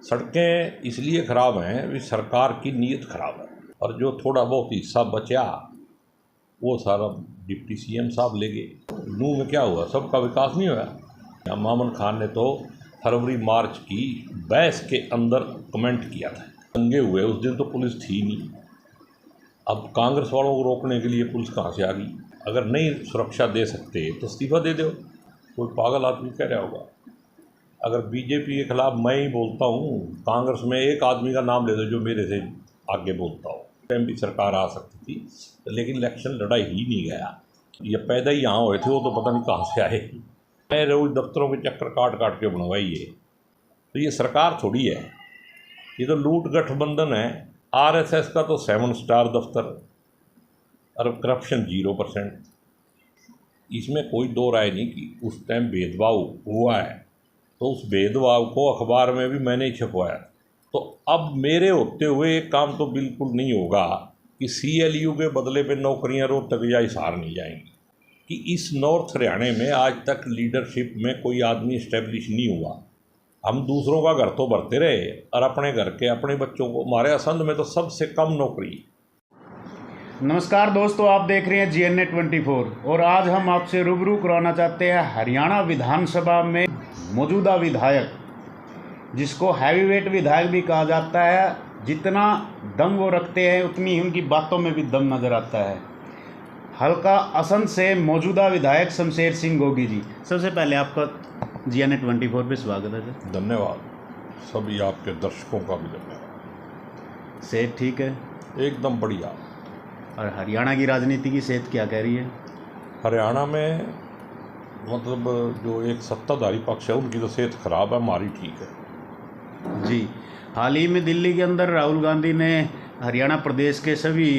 सड़कें इसलिए ख़राब हैं कि सरकार की नीयत ख़राब है, और जो थोड़ा बहुत हिस्सा बचा वो सारा डिप्टी सीएम साहब ले गए। नूह में क्या हुआ, सबका विकास नहीं हुआ। मामन खान ने तो फरवरी मार्च की 22 के अंदर कमेंट किया था। दंगे हुए उस दिन तो पुलिस थी नहीं। अब कांग्रेस वालों को रोकने के लिए पुलिस कहाँ से आ गई? अगर नहीं सुरक्षा दे सकते तो इस्तीफा दे दो। कोई पागल आदमी कह रहा होगा। अगर बीजेपी के खिलाफ मैं ही बोलता हूँ, कांग्रेस में एक आदमी का नाम ले दो जो मेरे से आगे बोलता हो। टाइम भी सरकार आ सकती थी, लेकिन इलेक्शन लड़ा ही नहीं गया। ये पैदा ही यहाँ हुए थे, वो तो पता नहीं कहाँ से आए। मैं रोज दफ्तरों के चक्कर काट काट के बनवाई है। तो ये सरकार थोड़ी है, ये तो लूट गठबंधन है। आरएसएस का तो 7 स्टार दफ्तर और करप्शन 0%। इसमें कोई दो राय नहीं कि उस टाइम भेदभाव हुआ है, तो उस भेदभाव को अखबार में भी मैंने ही छपवाया। तो अब मेरे होते हुए एक काम तो बिल्कुल नहीं होगा कि सीएलयू के बदले पे नौकरियां रोहतक या हिसार नहीं जाएंगी। कि इस नॉर्थ हरियाणा में आज तक लीडरशिप में कोई आदमी इस्टेब्लिश नहीं हुआ। हम दूसरों का घर तो भरते रहे और अपने घर के अपने बच्चों को, हमारे असंध में तो सबसे कम नौकरी। नमस्कार दोस्तों, आप देख रहे हैं GNA 24 और आज हम आपसे रूबरू कराना चाहते हैं हरियाणा विधानसभा में मौजूदा विधायक, जिसको हैवीवेट विधायक भी कहा जाता है। जितना दम वो रखते हैं उतनी ही उनकी बातों में भी दम नज़र आता है। हल्का असंध से मौजूदा विधायक शमशेर सिंह गोगी जी, सबसे पहले आपका GNA 24 पे स्वागत है सर। धन्यवाद। सभी आपके दर्शकों का भी धन्यवाद। सेहत ठीक है? एकदम बढ़िया। और हरियाणा की राजनीति की सेहत क्या कह रही है? हरियाणा में मतलब जो एक सत्ताधारी पक्ष है उनकी तो सेहत खराब है, हमारी ठीक है जी। हाल ही में दिल्ली के अंदर राहुल गांधी ने हरियाणा प्रदेश के सभी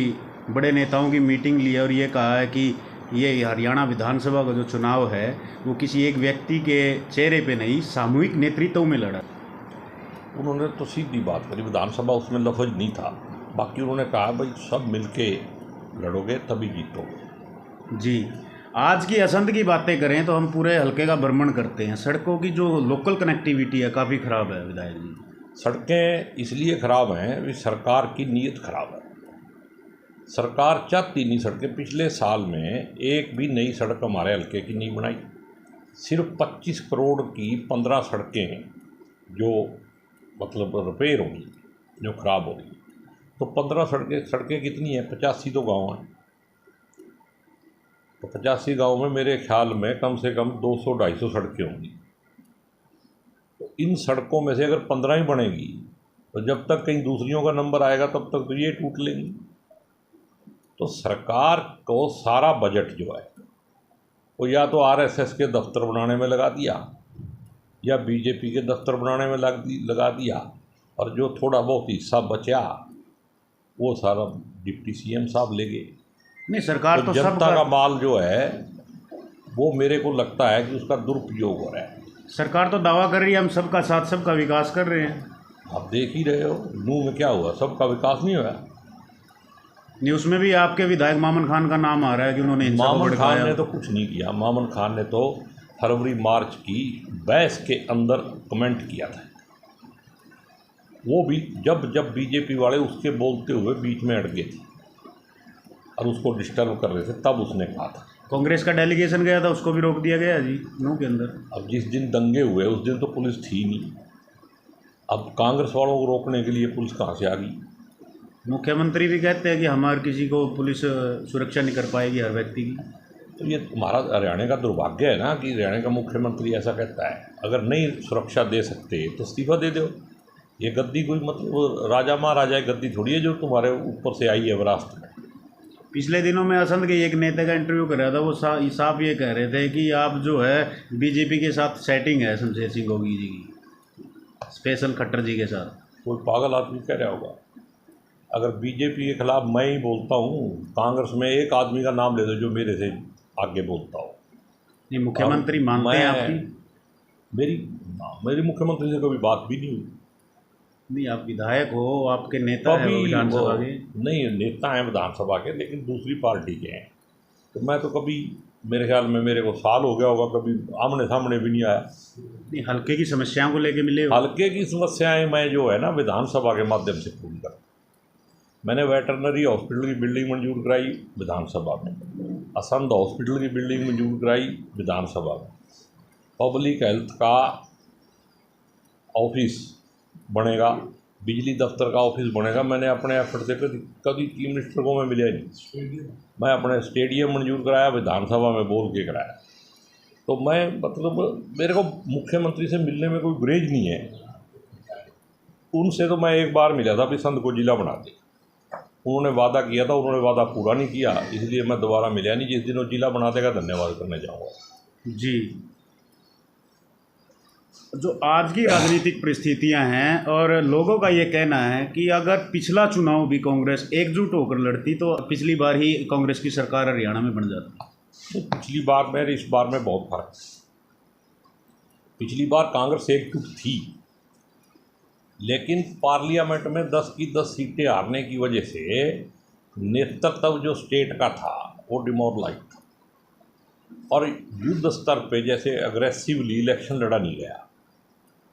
बड़े नेताओं की मीटिंग ली और ये कहा है कि ये हरियाणा विधानसभा का जो चुनाव है वो किसी एक व्यक्ति के चेहरे पे नहीं, सामूहिक नेतृत्व में लड़ा। उन्होंने तो सीधी बात करी, विधानसभा उसमें लफ्ज नहीं था। बाकी उन्होंने कहा भाई सब मिलके लड़ोगे तभी जीतोगे। जी, आज की असंध की बातें करें तो हम पूरे हलके का भ्रमण करते हैं। सड़कों की जो लोकल कनेक्टिविटी है काफ़ी ख़राब है विधायक जी। सड़कें इसलिए ख़राब हैं कि सरकार की नीयत ख़राब है। सरकार चाहती नहीं सड़कें। पिछले साल में एक भी नई सड़क हमारे हलके की नहीं बनाई। सिर्फ 25 करोड़ की 15 सड़कें जो मतलब रिपेयर होंगी, जो ख़राब होगी। तो 15 सड़कें कितनी हैं? 85 तो गाँव हैं। तो 85 गाँव में मेरे ख्याल में कम से कम 200-250 सड़कें होंगी। तो इन सड़कों में से अगर 15 ही बनेगी तो जब तक कहीं दूसरियों का नंबर आएगा तब तक तो ये टूट लेंगी। तो सरकार को सारा बजट जो है वो या तो आरएसएस के दफ्तर बनाने में लगा दिया या बीजेपी के दफ्तर बनाने में लगा दिया, और जो थोड़ा बहुत हिस्सा बचा वो सारा डिप्टी सीएम साहब ले गए। नहीं, सरकार तो जनता का माल जो है वो मेरे को लगता है कि उसका दुरुपयोग हो रहा है। सरकार तो दावा कर रही है हम सबका साथ सबका विकास कर रहे हैं। आप देख ही रहे हो नूह में क्या हुआ, सबका विकास नहीं हुआ। न्यूज़ में भी आपके विधायक मामन खान का नाम आ रहा है कि उन्होंने मामन खान ने तो कुछ नहीं किया। मामन खान ने तो फरवरी मार्च की 22 के अंदर कमेंट किया था। वो भी जब बीजेपी वाले उसके बोलते हुए बीच में अड़ गए थे और उसको डिस्टर्ब कर रहे थे, तब उसने कहा था। कांग्रेस का डेलीगेशन गया था, उसको भी रोक दिया गया जी नूह के अंदर। अब जिस दिन दंगे हुए उस दिन तो पुलिस थी नहीं। अब कांग्रेस वालों को रोकने के लिए पुलिस कहाँ से आ गई? मुख्यमंत्री भी कहते हैं कि हमारे किसी को पुलिस सुरक्षा नहीं कर पाएगी हर व्यक्ति की। तो ये तुम्हारा हरियाणा का दुर्भाग्य है ना कि हरियाणा का मुख्यमंत्री ऐसा कहता है। अगर नहीं सुरक्षा दे सकते तो इस्तीफा दे दो। ये गद्दी कोई मतलब राजा महाराजा की गद्दी थोड़ी है जो तुम्हारे ऊपर से आई है विरासत में। पिछले दिनों में असंध के एक नेता का इंटरव्यू कर रहा था, वो साफ ये कह रहे थे कि आप जो है बीजेपी के साथ सेटिंग है शमशेर सिंह गोगी जी की, स्पेशल खट्टर जी के साथ। कोई पागल आदमी कह रहा होगा। अगर बीजेपी के खिलाफ मैं ही बोलता हूँ, कांग्रेस में एक आदमी का नाम ले दो जो मेरे से आगे बोलता हो। नहीं, मुख्यमंत्री मानते हैं आपकी? मेरी मुख्यमंत्री से कभी बात भी नहीं हुई। नहीं, आप विधायक हो, आपके नेता हैं विधानसभा के। नहीं, नेता हैं विधानसभा के लेकिन दूसरी पार्टी के हैं। तो मैं तो कभी मेरे ख्याल में मेरे को साल हो गया होगा, कभी आमने सामने भी नहीं आया। नहीं, हल्के की समस्याओं को लेके मिले हो? हल्के की समस्याएं मैं जो है ना विधानसभा के माध्यम से पूरी कर। मैंने वेटरनरी हॉस्पिटल की बिल्डिंग मंजूर कराई विधानसभा में, असंध हॉस्पिटल की बिल्डिंग मंजूर कराई विधानसभा में, पब्लिक हेल्थ का ऑफिस बनेगा, बिजली दफ्तर का ऑफिस बनेगा। मैंने अपने एफर्ट से कभी चीफ मिनिस्टर को मैं मिला नहीं। मैं अपने स्टेडियम मंजूर कराया, विधानसभा में बोल के कराया। तो मैं मतलब मेरे को मुख्यमंत्री से मिलने में कोई गुरेज नहीं है। उनसे तो मैं एक बार मिला था भी संध को जिला बना दे, उन्होंने वादा किया था, उन्होंने वादा पूरा नहीं किया, इसलिए मैं दोबारा मिला नहीं। जिस दिन वो जिला बना देगा धन्यवाद करने जाऊँगा। जी, जो आज की राजनीतिक परिस्थितियां हैं और लोगों का ये कहना है कि अगर पिछला चुनाव भी कांग्रेस एकजुट होकर लड़ती तो पिछली बार ही कांग्रेस की सरकार हरियाणा में बन जाती। तो पिछली बार में इस बार में बहुत फर्क है। पिछली बार कांग्रेस एकजुट थी, लेकिन पार्लियामेंट में 10 की 10 सीटें हारने की वजह से नेतृत्व जो स्टेट का था वो डिमोरलाइज था, और युद्ध स्तर पे जैसे अग्रेसिवली इलेक्शन लड़ा नहीं गया।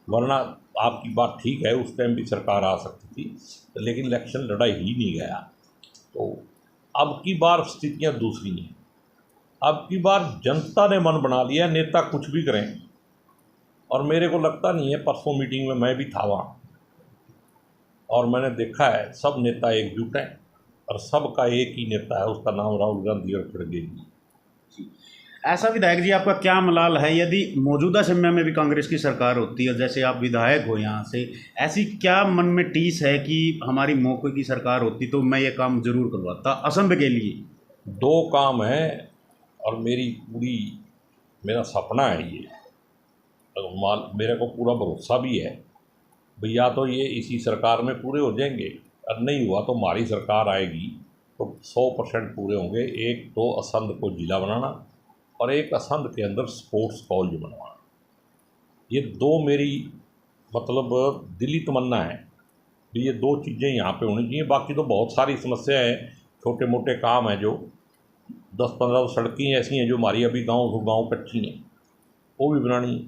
वरना आपकी बात ठीक है, उस टाइम भी सरकार आ सकती थी, लेकिन इलेक्शन लड़ा ही नहीं गया। तो अब की बार स्थितियां दूसरी हैं। अब की बार जनता ने मन बना लिया, नेता कुछ भी करें। और मेरे को लगता नहीं है, परसों मीटिंग में मैं भी था वहाँ, और मैंने देखा है सब नेता एकजुट हैं, और सबका एक ही नेता है, उसका नाम राहुल गांधी और खड़गे जी। ऐसा विधायक जी आपका क्या मलाल है, यदि मौजूदा समय में भी कांग्रेस की सरकार होती है, जैसे आप विधायक हो यहाँ से, ऐसी क्या मन में टीस है कि हमारी मौके की सरकार होती तो मैं ये काम जरूर करवाता असंध के लिए? 2 काम हैं, और मेरा सपना है ये, मेरे को पूरा भरोसा भी है भैया, तो ये इसी सरकार में पूरे हो जाएंगे, और नहीं हुआ तो हमारी सरकार आएगी तो 100% पूरे होंगे। एक तो असंध को जिला बनाना, और एक असंध के अंदर स्पोर्ट्स कॉलेज बनवाना। ये 2 मेरी मतलब दिली तमन्ना है कि ये 2 चीज़ें यहाँ पे होनी चाहिए। बाकी तो बहुत सारी समस्याएं हैं, छोटे मोटे काम हैं, जो 10-15 सड़कें ऐसी हैं जो हमारी अभी गांव कच्ची हैं, वो भी बनानी।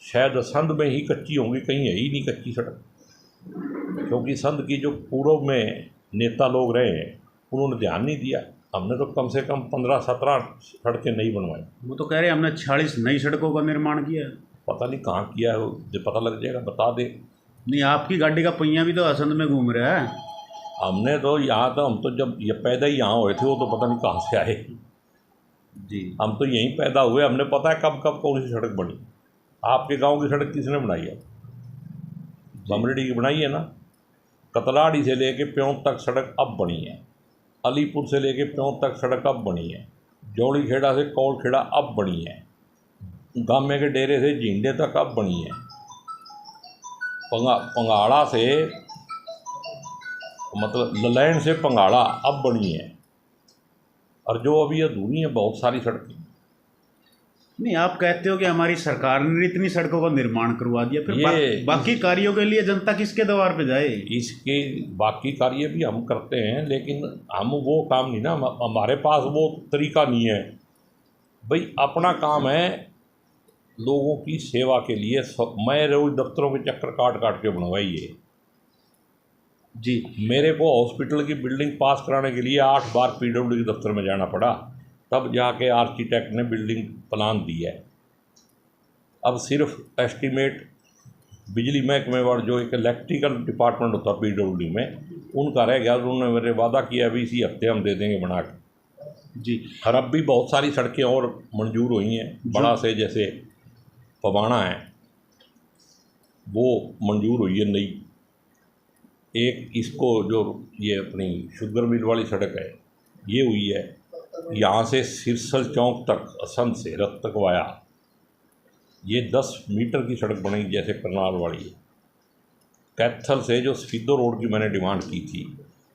शायद संध में ही कच्ची होंगी, कहीं है ही नहीं कच्ची सड़क, क्योंकि संध की जो पूर्व में नेता लोग रहे हैं उन्होंने ध्यान नहीं दिया। हमने तो कम से कम 15-17 सड़कें नहीं बनवाई। वो तो कह रहे हैं हमने 46 नई सड़कों का निर्माण किया है। पता नहीं कहाँ किया है, जो पता लग जाएगा बता दे। नहीं, आपकी गाड़ी का पहिया भी तो असंध में घूम रहा है। हमने तो यहाँ तो हम तो जब ये पैदा ही यहाँ हुए थे, वो तो पता नहीं कहाँ से आए जी, हम तो यहीं पैदा हुए, हमने पता है कब कब कौन सी सड़क बनी। आपके गांव की सड़क किसने बनाई है? बमरेडी की बनाई है ना। कतलाड़ी से लेके प्योंत तक सड़क अब बनी है, अलीपुर से लेके प्योंत तक सड़क अब बनी है, जौड़ी खेड़ा से कौल खेड़ा अब बनी है, गामे के डेरे से झींडे तक अब बनी है, पंगाड़ा से मतलब ललैंड से पंगाड़ा अब बनी है, और जो अभी अधूरी है बहुत सारी सड़कें। नहीं, आप कहते हो कि हमारी सरकार ने इतनी सड़कों का निर्माण करवा दिया, फिर बाकी कार्यों के लिए जनता किसके द्वार पे जाए? इसके बाकी कार्य भी हम करते हैं, लेकिन हम वो काम नहीं ना, हमारे पास वो तरीका नहीं है। भाई अपना काम है लोगों की सेवा के लिए। मैं रोज दफ्तरों के चक्कर काट के बनवाइए जी। मेरे को हॉस्पिटल की बिल्डिंग पास कराने के लिए 8 बार PWD दफ्तर में जाना पड़ा, तब जाके आर्किटेक्ट ने बिल्डिंग प्लान दी है। अब सिर्फ एस्टीमेट बिजली महकमे वाला जो एक इलेक्ट्रिकल डिपार्टमेंट होता है PWD में, उनका रह गया। उन्होंने मेरे वादा किया अभी इसी हफ्ते हम दे देंगे बना के जी। और अब भी बहुत सारी सड़कें और मंजूर हुई हैं। बड़ा से जैसे पबाना है वो मंजूर हुई है नई। एक इसको जो ये अपनी शुगर मिल वाली सड़क है ये हुई है। यहाँ से सिरसल चौक तक असंध से रथ तक वाया ये 10 मीटर की सड़क बनेगी जैसे करनाल वाली है। कैथल से जो सीधो रोड की मैंने डिमांड की थी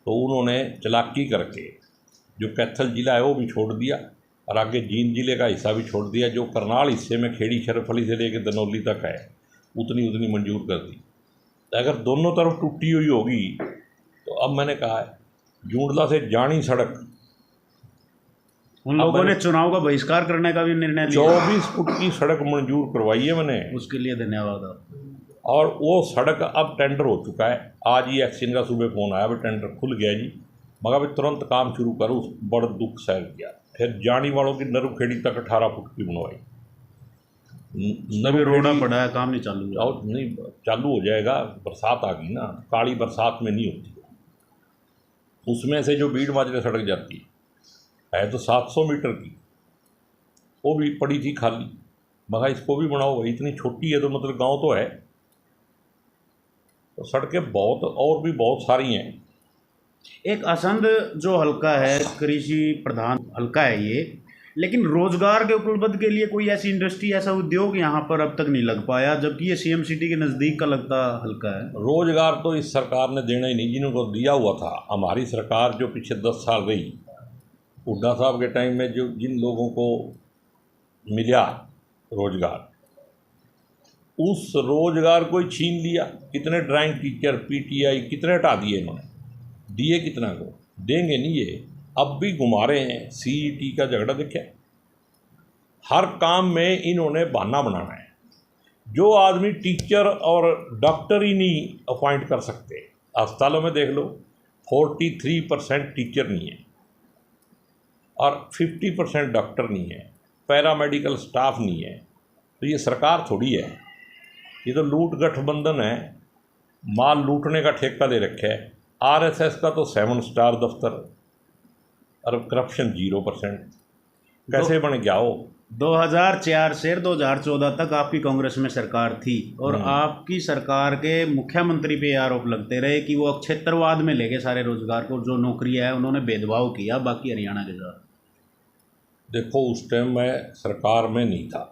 तो उन्होंने चालाकी करके जो कैथल ज़िला है वो भी छोड़ दिया और आगे जींद ज़िले का हिस्सा भी छोड़ दिया। जो करनाल हिस्से में खेड़ी शरफली से लेकर दनौली तक है उतनी मंजूर कर दी। अगर दोनों तरफ टूटी हुई होगी तो अब मैंने कहा है जूंडला से जानी सड़क उन लोगों ने चुनाव का बहिष्कार करने का भी निर्णय लिया। 24 फुट की सड़क मंजूर करवाई है मैंने, उसके लिए धन्यवाद आपको। और वो सड़क अब टेंडर हो चुका है। आज ही एक्शन का सुबह फ़ोन आया, भाई टेंडर खुल गया जी। मगर भाई तुरंत काम शुरू करो, उस बड़ दुख सहन किया। फिर जानी वालों की नरुखेड़ी तक 18 फुट की बनवाई। नवी रोड़ा पड़ा है, काम नहीं चालू हुआ। और नहीं चालू हो जाएगा, बरसात आ गई ना, काली बरसात में नहीं होती। उसमें से जो बीड़ माजरे सड़क जाती है तो 700 मीटर की, वो भी पड़ी थी खाली। मगर इसको भी बनाओ भाई, इतनी छोटी है तो मतलब गांव तो है। तो सड़कें बहुत और भी बहुत सारी हैं। एक असंध जो हल्का है, कृषि प्रधान हल्का है ये, लेकिन रोजगार के उपलब्ध के लिए कोई ऐसी इंडस्ट्री, ऐसा उद्योग यहाँ पर अब तक नहीं लग पाया, जबकि ये सीएम सिटी के नज़दीक का लगता हल्का है। रोजगार तो इस सरकार ने देना ही नहीं, जिनको दिया हुआ था। हमारी सरकार जो पिछले 10 साल रही, हुड्डा साहब के टाइम में जो जिन लोगों को मिला रोजगार, उस रोजगार को ही छीन लिया। कितने ड्राइंग टीचर, पीटीआई कितने हटा दिए इन्होंने, दिए कितना को, देंगे नहीं ये। अब भी घुमा रहे हैं। सीईटी का झगड़ा देखा, हर काम में इन्होंने बहाना बनाना है। जो आदमी टीचर और डॉक्टर ही नहीं अपॉइंट कर सकते, अस्पतालों में देख लो 43% टीचर नहीं है और 50% डॉक्टर नहीं है, पैरामेडिकल स्टाफ नहीं है। तो ये सरकार थोड़ी है, ये तो लूट गठबंधन है। माल लूटने का ठेका ले रखा है। आरएसएस का तो 7 स्टार दफ्तर और करप्शन 0%। कैसे बन गया हो? 2004 से 2014 तक आपकी कांग्रेस में सरकार थी और आपकी सरकार के मुख्यमंत्री पे आरोप लगते रहे कि वो क्षेत्रवाद में लेके सारे रोजगार को, जो नौकरियां है उन्होंने भेदभाव किया बाकी हरियाणा के साथ। देखो उस टाइम मैं सरकार में नहीं था,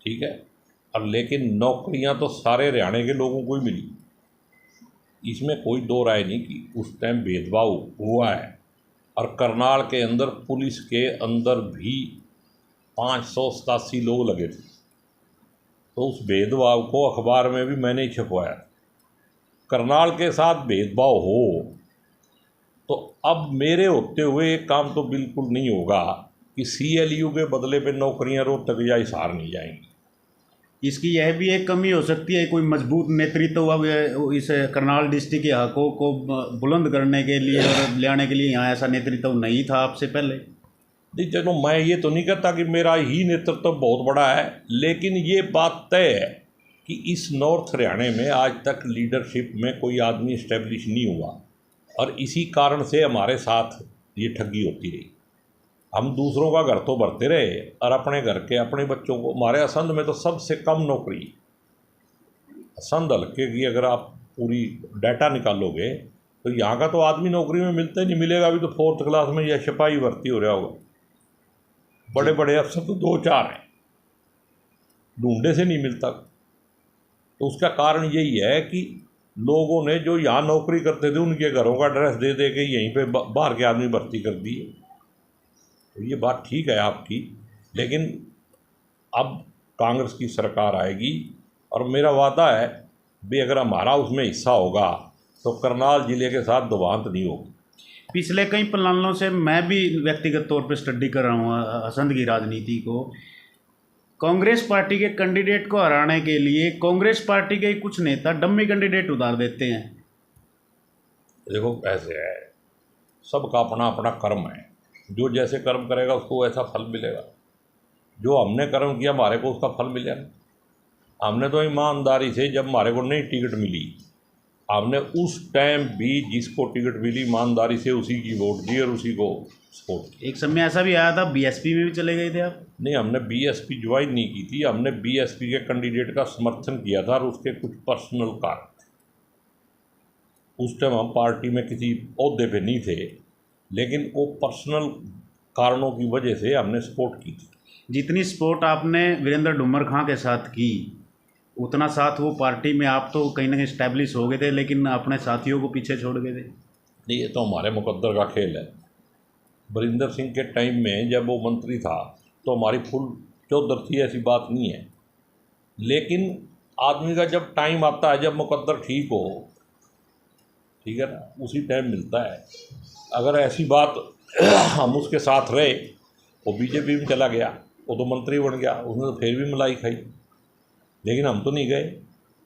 ठीक है, और लेकिन नौकरियां तो सारे हरियाणा के लोगों को ही मिली, इसमें कोई दो राय नहीं कि उस टाइम भेदभाव हुआ है। और करनाल के अंदर पुलिस के अंदर भी 587 लोग लगे थे। तो उस भेदभाव को अखबार में भी मैंने ही छपवाया। करनाल के साथ भेदभाव हो तो अब मेरे होते हुए एक काम तो बिल्कुल नहीं होगा कि सीएलयू के बदले पे नौकरियां रोहतक या हिसार नहीं जाएंगी। इसकी यह भी एक कमी हो सकती है, कोई मजबूत नेतृत्व अब इस करनाल डिस्ट्रिक्ट के हकों को बुलंद करने के लिए और ले आने के लिए यहाँ ऐसा नेतृत्व नहीं था आपसे पहले। नहीं, चलो मैं ये तो नहीं कहता कि मेरा ही नेतृत्व बहुत बड़ा है, लेकिन ये बात तय है कि इस नॉर्थ हरियाणा में आज तक लीडरशिप में कोई आदमी इस्टेब्लिश नहीं हुआ और इसी कारण से हमारे साथ ये ठगी होती रही। हम दूसरों का घर तो भरते रहे और अपने घर के अपने बच्चों को, हमारे असंध में तो सबसे कम नौकरी, असंध हल्के की अगर आप पूरी डाटा निकालोगे तो यहाँ का तो आदमी नौकरी में मिलता ही नहीं। मिलेगा अभी तो 4th क्लास में या सिपाही भर्ती हो रहा होगा। बड़े बड़े अफसर तो 2-4 हैं, ढूंढे से नहीं मिलता। तो उसका कारण यही है कि लोगों ने जो यहाँ नौकरी करते थे उनके घरों का एड्रेस दे दे के यहीं पे बाहर के आदमी भर्ती कर दिए। तो ये बात ठीक है आपकी, लेकिन अब कांग्रेस की सरकार आएगी और मेरा वादा है भी अगर हमारा उसमें हिस्सा होगा तो करनाल ज़िले के साथ दुभांत नहीं होगी। पिछले कई प्लानों से मैं भी व्यक्तिगत तौर पर स्टडी कर रहा हूँ असंध की राजनीति को। कांग्रेस पार्टी के कैंडिडेट को हराने के लिए कांग्रेस पार्टी के कुछ नेता डम्मी कैंडिडेट उतार देते हैं। देखो ऐसे है, सबका अपना अपना कर्म है, जो जैसे कर्म करेगा उसको वैसा फल मिलेगा। जो हमने कर्म किया हमारे को उसका फल मिलेगा। हमने तो ईमानदारी से, जब हमारे को नहीं टिकट मिली, हमने उस टाइम भी जिसको टिकट मिली ईमानदारी से उसी की वोट दी और उसी को सपोर्ट किया। एक समय ऐसा भी आया था बीएसपी में भी चले गए थे आप? नहीं, हमने बीएसपी ज्वाइन नहीं की थी, हमने बीएसपी के कैंडिडेट का समर्थन किया था और उसके कुछ पर्सनल कारण थे। उस टाइम हम पार्टी में किसी ओहदे पे नहीं थे, लेकिन वो पर्सनल कारणों की वजह से हमने सपोर्ट की थी। जितनी सपोर्ट आपने वीरेंद्र डूमर खां के साथ की, उतना साथ वो पार्टी में आप तो कहीं ना कहीं स्टैब्लिश हो गए थे, लेकिन अपने साथियों को पीछे छोड़ गए थे। नहीं, ये तो हमारे मुकद्दर का खेल है। बरिंदर सिंह के टाइम में जब वो मंत्री था तो हमारी फुल चौधर थी, ऐसी बात नहीं है। लेकिन आदमी का जब टाइम आता है, जब मुकद्दर ठीक हो, ठीक है ना, उसी टाइम मिलता है। अगर ऐसी बात हम उसके साथ रहे, वो बीजेपी में चला गया, वो तो मंत्री बन गया, उसने तो फिर भी मलाई खाई, लेकिन हम तो नहीं गए,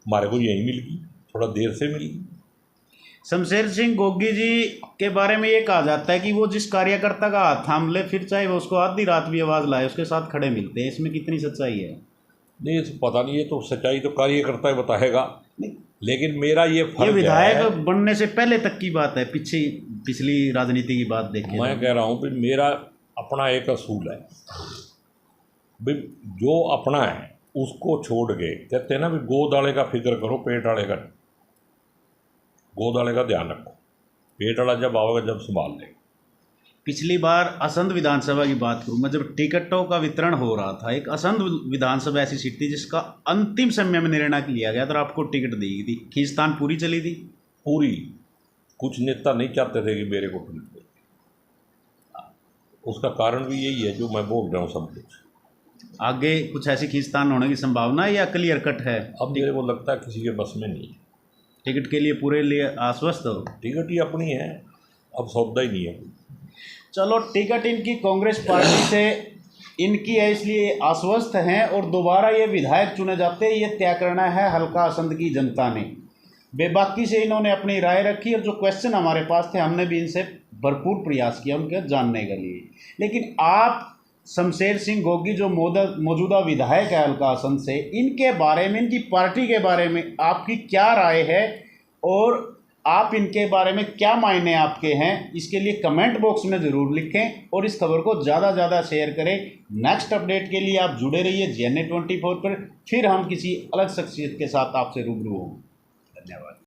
हमारे को यही मिल गई, थोड़ा देर से मिल गई। शमशेर सिंह गोगी जी के बारे में ये कहा जाता है कि वो जिस कार्यकर्ता का हाथ थाम ले, फिर चाहे वो उसको आधी रात भी आवाज़ लाए, उसके साथ खड़े मिलते हैं। इसमें कितनी सच्चाई है? नहीं, तो पता नहीं, ये तो सच्चाई तो कार्यकर्ता ही बताएगा, नहीं, लेकिन मेरा ये ये फर्ज विधायक है, बनने से पहले तक की बात है, पिछली राजनीति की बात देखें। मैं कह रहा हूँ कि मेरा अपना एक असूल है भाई, जो अपना है उसको छोड़ के, कहते हैं ना भी गोदाड़े का फिक्र करो, पेट वाले का, गोदाड़े का ध्यान रखो, पेट वाला जब आएगा जब संभाल लेगा। पिछली बार असंध विधानसभा की बात करूँ मैं, जब टिकटों का वितरण हो रहा था, एक असंध विधानसभा ऐसी सीट थी जिसका अंतिम समय में निर्णय लिया गया था और आपको टिकट दी गई थी, खींचतान पूरी चली थी। पूरी, कुछ नेता नहीं चाहते थे कि मेरे को टिकट दे, उसका कारण भी यही है जो मैं बोल रहा हूँ सब कुछ। आगे कुछ ऐसी खींचतान होने की संभावना है या क्लियर कट है? अब मेरे को लगता है किसी के बस में नहीं है। टिकट के लिए पूरे लिए आश्वस्त हो? टिकट ही अपनी है, अब सौदा ही नहीं है। चलो, टिकट इनकी कांग्रेस पार्टी से इनकी है, इसलिए आश्वस्त हैं और दोबारा ये विधायक चुने जाते हैं, ये तय करना है हल्का असंध की जनता ने। बेबाकी से इन्होंने अपनी राय रखी और जो क्वेश्चन हमारे पास थे हमने भी इनसे भरपूर प्रयास किया उनके जानने के लिए। लेकिन आप शमशेर सिंह गोगी जो मौजूदा विधायक है हल्का असंध से, इनके बारे में, इनकी पार्टी के बारे में आपकी क्या राय है और आप इनके बारे में क्या मायने आपके हैं, इसके लिए कमेंट बॉक्स में ज़रूर लिखें और इस खबर को ज़्यादा से ज़्यादा शेयर करें। नेक्स्ट अपडेट के लिए आप जुड़े रहिए GNA 24 पर, फिर हम किसी अलग शख्सियत के साथ आपसे रूबरू होंगे। धन्यवाद।